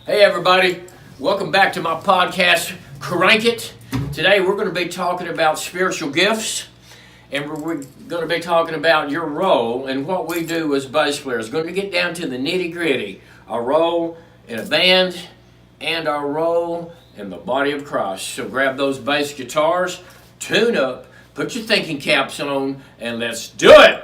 Hey everybody, welcome back to my podcast, Crank It. Today we're going to be talking about spiritual gifts, and we're going to be talking about your role and what we do as bass players. We're going to get down to the nitty gritty, our role in a band and our role in the body of Christ. So grab those bass guitars, tune up, put your thinking caps on, and let's do it!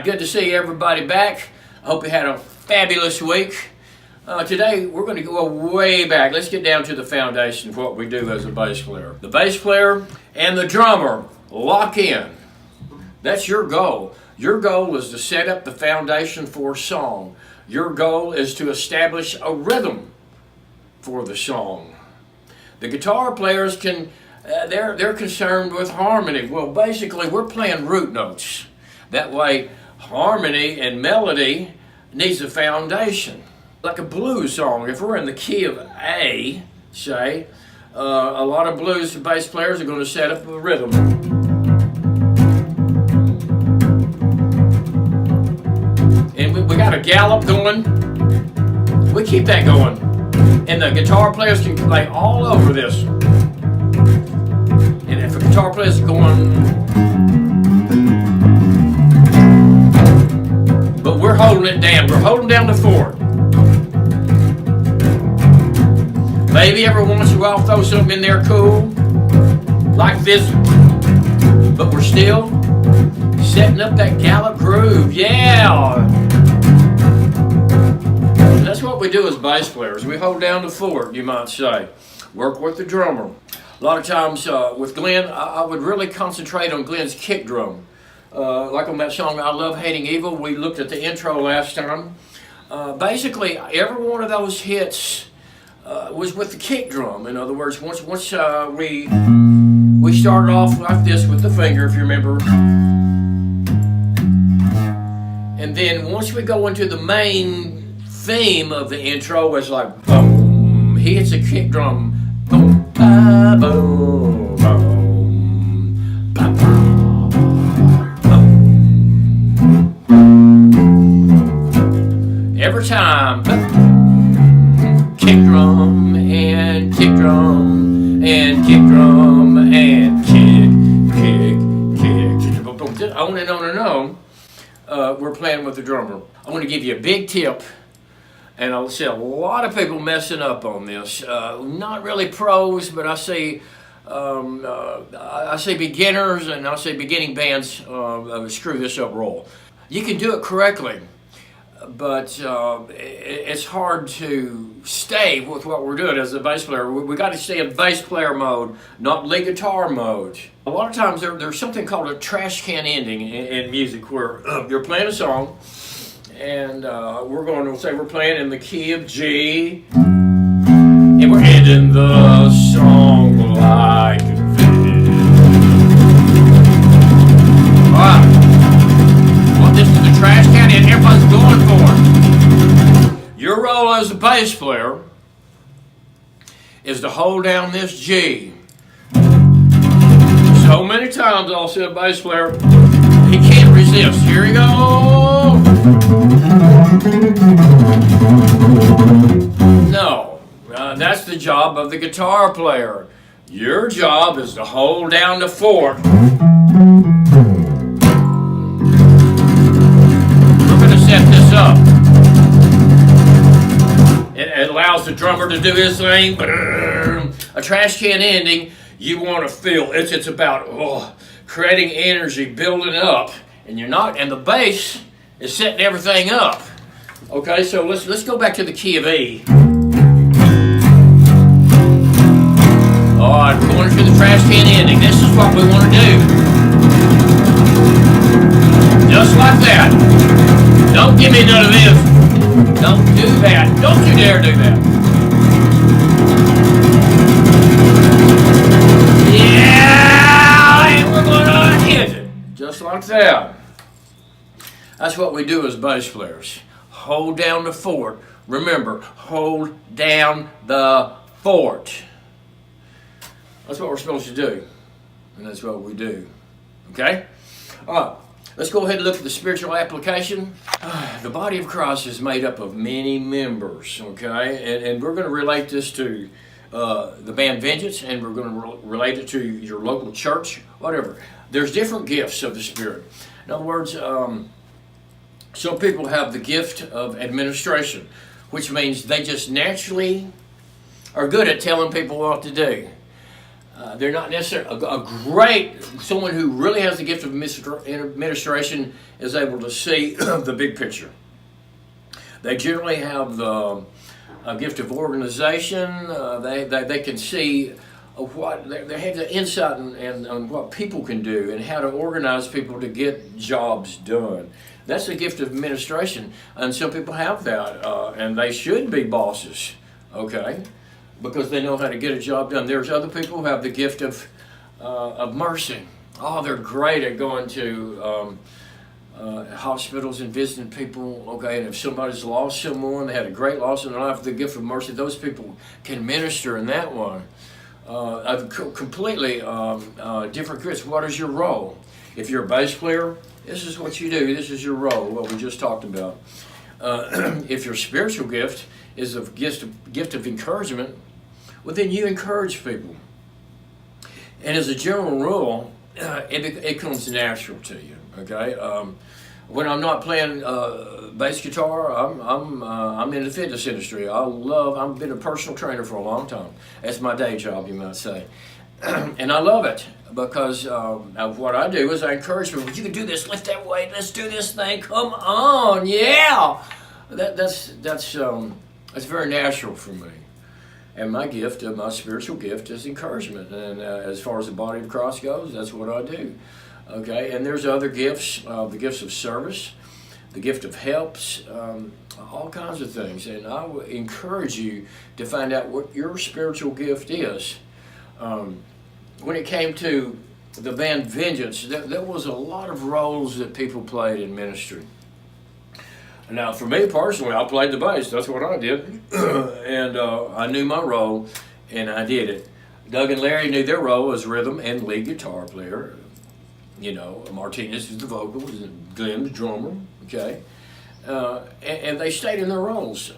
Good to see everybody back. I hope you had a fabulous week. Today we're going to go way back. Let's get down to the foundation of what we do as a bass player. The bass player and the drummer lock in. That's your goal. Your goal is to set up the foundation for song. Your goal is to establish a rhythm for the song. The guitar players they're concerned with harmony. Well, basically we're playing root notes. That way harmony and melody needs a foundation. Like a blues song, if we're in the key of A, say, a lot of blues bass players are going to set up a rhythm. And we got a gallop going. We keep that going. And the guitar players can play all over this. And if a guitar player is going... But we're holding it down. We're holding down the fort. Maybe every once in a while throw something in there cool, like this. But we're still setting up that gallop groove. Yeah! That's what we do as bass players. We hold down the fort, you might say. Work with the drummer. A lot of times with Glenn, I would really concentrate on Glenn's kick drum. Like on that song, I Love Hating Evil, we looked at the intro last time. Basically, every one of those hits was with the kick drum. In other words, once we started off like this with the finger, if you remember. And then once we go into the main theme of the intro, it's like, boom, he hits a kick drum. Boom, ba, boom, boom, ba, ba. Every time, kick drum and kick drum and kick drum and kick, on and on and on. We're playing with the drummer. I'm going to give you a big tip, and I'll see a lot of people messing up on this. Not really pros, but I see beginners and I see beginning bands screw this up roll. You can do it correctly. But it's hard to stay with what we're doing as a bass player. We got to stay in bass player mode, not lead guitar mode. A lot of times there's something called a trash can ending in music where you're playing a song and we're going to say we're playing in the key of G and we're ending the song like this. All right. Well, this is the trash can and everybody's going for it. Your role as a bass player is to hold down this G. So many times I'll see a bass player, he can't resist. Here we go. No, that's the job of the guitar player. Your job is to hold down the fort. Set this up. It allows the drummer to do his thing. A trash can ending, you want to feel it's about creating energy, building up, and you're not. And the bass is setting everything up. Okay, so let's go back to the key of E. All right, we're going through the trash can ending. This is what we want to do. Just like that. Give me none of this. Don't do that. Don't you dare do that. Yeah, and we're gonna hit it. Just like that. That's what we do as bass players. Hold down the fort. Remember, hold down the fort. That's what we're supposed to do. And that's what we do. Okay? All right. Let's go ahead and look at the spiritual application. The body of Christ is made up of many members. Okay? And we're going to relate this to the band Vengeance, and we're going to relate it to your local church, whatever. There's different gifts of the Spirit. In other words, some people have the gift of administration, which means they just naturally are good at telling people what to do. They're not necessarily someone who really has the gift of administration is able to see the big picture. They generally have the gift of organization. They can see what they have the insight on what people can do and how to organize people to get jobs done. That's the gift of administration, and some people have that, and they should be bosses, okay, because they know how to get a job done. There's other people who have the gift of mercy. Oh, they're great at going to hospitals and visiting people, okay, and if somebody's lost someone, they had a great loss in their life, the gift of mercy, those people can minister in that one. Completely different gifts. What is your role? If you're a bass player, this is what you do. This is your role, what we just talked about. If your spiritual gift is a gift of encouragement, well, then you encourage people. And as a general rule, it comes natural to you. Okay. When I'm not playing bass guitar, I'm in the fitness industry. I've been a personal trainer for a long time. That's my day job, you might say. And I love it because of what I do is I encourage people. You can do this. Lift that weight. Let's do this thing. Come on, yeah. That's very natural for me. And my gift, my spiritual gift, is encouragement. And as far as the body of Christ goes, that's what I do. Okay, and there's other gifts, the gifts of service, the gift of helps, all kinds of things. And I would encourage you to find out what your spiritual gift is. When it came to the band Vengeance, there was a lot of roles that people played in ministry. Now, for me personally, I played the bass. That's what I did. And I knew my role, and I did it. Doug and Larry knew their role as rhythm and lead guitar player. You know, Martinez is the vocals, and Glenn the drummer, okay? And they stayed in their roles.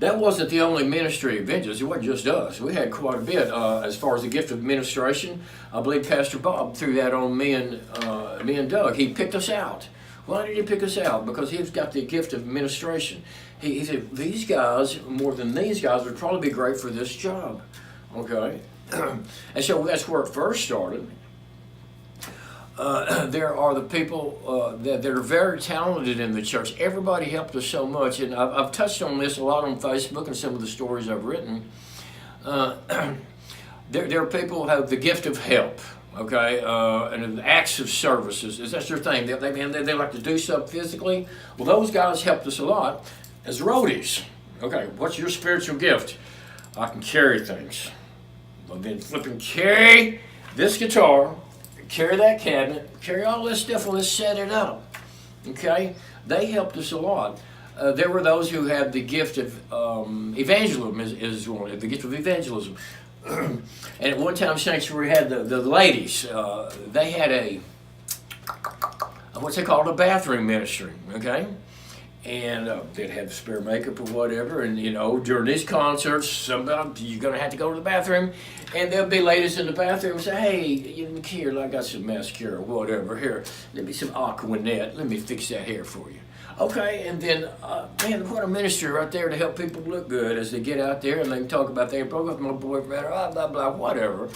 That wasn't the only ministry of Vengeance. It wasn't just us. We had quite a bit. As far as the gift of administration, I believe Pastor Bob threw that on me and Doug. He picked us out. Why did he pick us out? Because he's got the gift of administration. He said, these guys, more than these guys, would probably be great for this job, okay? And so that's where it first started. There are the people that are very talented in the church. Everybody helped us so much, and I've touched on this a lot on Facebook and some of the stories I've written. There are people who have the gift of help, okay, and acts of services. That's their thing. They like to do stuff physically. Well, those guys helped us a lot as roadies. Okay, what's your spiritual gift? I can carry things. Well, then flipping carry this guitar, carry that cabinet, carry all this stuff, and let's set it up. Okay? They helped us a lot. There were those who had the gift of evangelism, is one, the gift of evangelism. And at one time, Sanctuary had the ladies. They had what's they called, a bathroom ministry, okay? And they'd have spare makeup or whatever, and you know, during these concerts, sometimes you're going to have to go to the bathroom, and there'll be ladies in the bathroom and say, hey, here, I got some mascara or whatever, here, let me some Aquanet, let me fix that hair for you. Okay, and then, man, what a ministry right there to help people look good as they get out there and they can talk about they broke up with my boyfriend, or blah, blah, blah, whatever,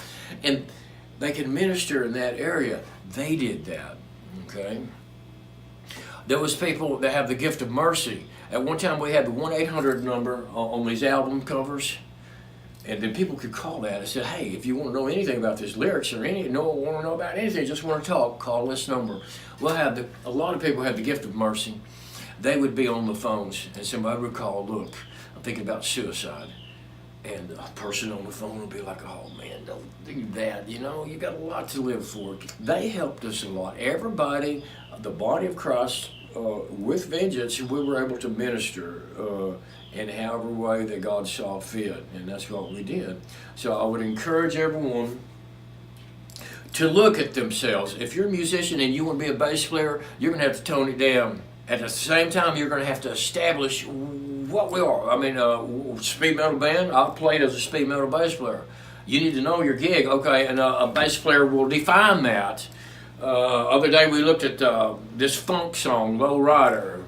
and they can minister in that area. They did that, okay? There was people that have the gift of mercy. At one time we had the 1-800 number on these album covers. And then people could call that and say, hey, if you want to know anything about this lyrics or want to know about anything, just want to talk, call this number. We'll have a lot of people have the gift of mercy. They would be on the phones and somebody would call, look, I'm thinking about suicide. And a person on the phone would be like, oh man, don't do that. You got a lot to live for. They helped us a lot. Everybody, the body of Christ, with vengeance, we were able to minister in however way that God saw fit, and that's what we did. So I would encourage everyone to look at themselves. If you're a musician and you want to be a bass player, you're going to have to tone it down. At the same time, you're going to have to establish what we are. I mean, speed metal band, I played as a speed metal bass player. You need to know your gig, okay, and a bass player will define that. Other day we looked at this funk song, Low Rider.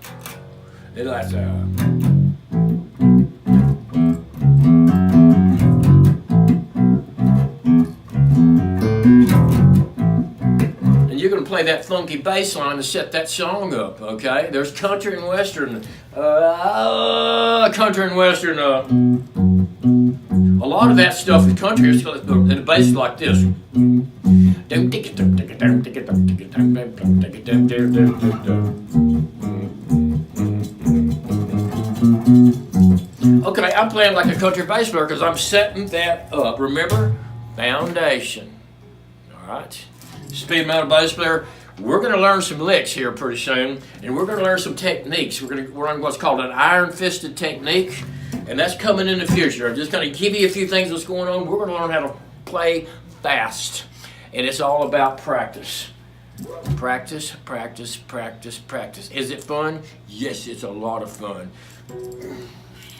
It like and you're going to play that funky bass line to set that song up, okay? There's country and western. Country and western. A lot of that stuff is country, and the bass is like this. Okay, I'm playing like a country bass player because I'm setting that up. Remember? Foundation. All right? Speed metal bass player. We're going to learn some licks here pretty soon, and we're going to learn some techniques. We're going to learn what's called an iron-fisted technique, and that's coming in the future. I'm just going to give you a few things that's going on. We're going to learn how to play fast, and it's all about practice. Practice, practice, practice, practice. Is it fun? Yes, it's a lot of fun.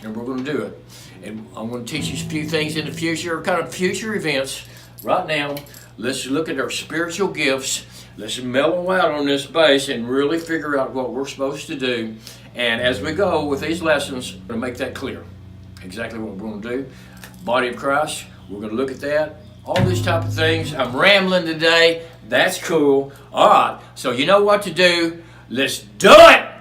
And we're going to do it. And I'm going to teach you a few things in the future, kind of future events. Right now, let's look at our spiritual gifts. Let's mellow out on this bass and really figure out what we're supposed to do. And as we go with these lessons, we're going to make that clear. Exactly what we're going to do. Body of Christ, we're going to look at that. All these type of things. I'm rambling today. That's cool. All right, so you know what to do. Let's do it!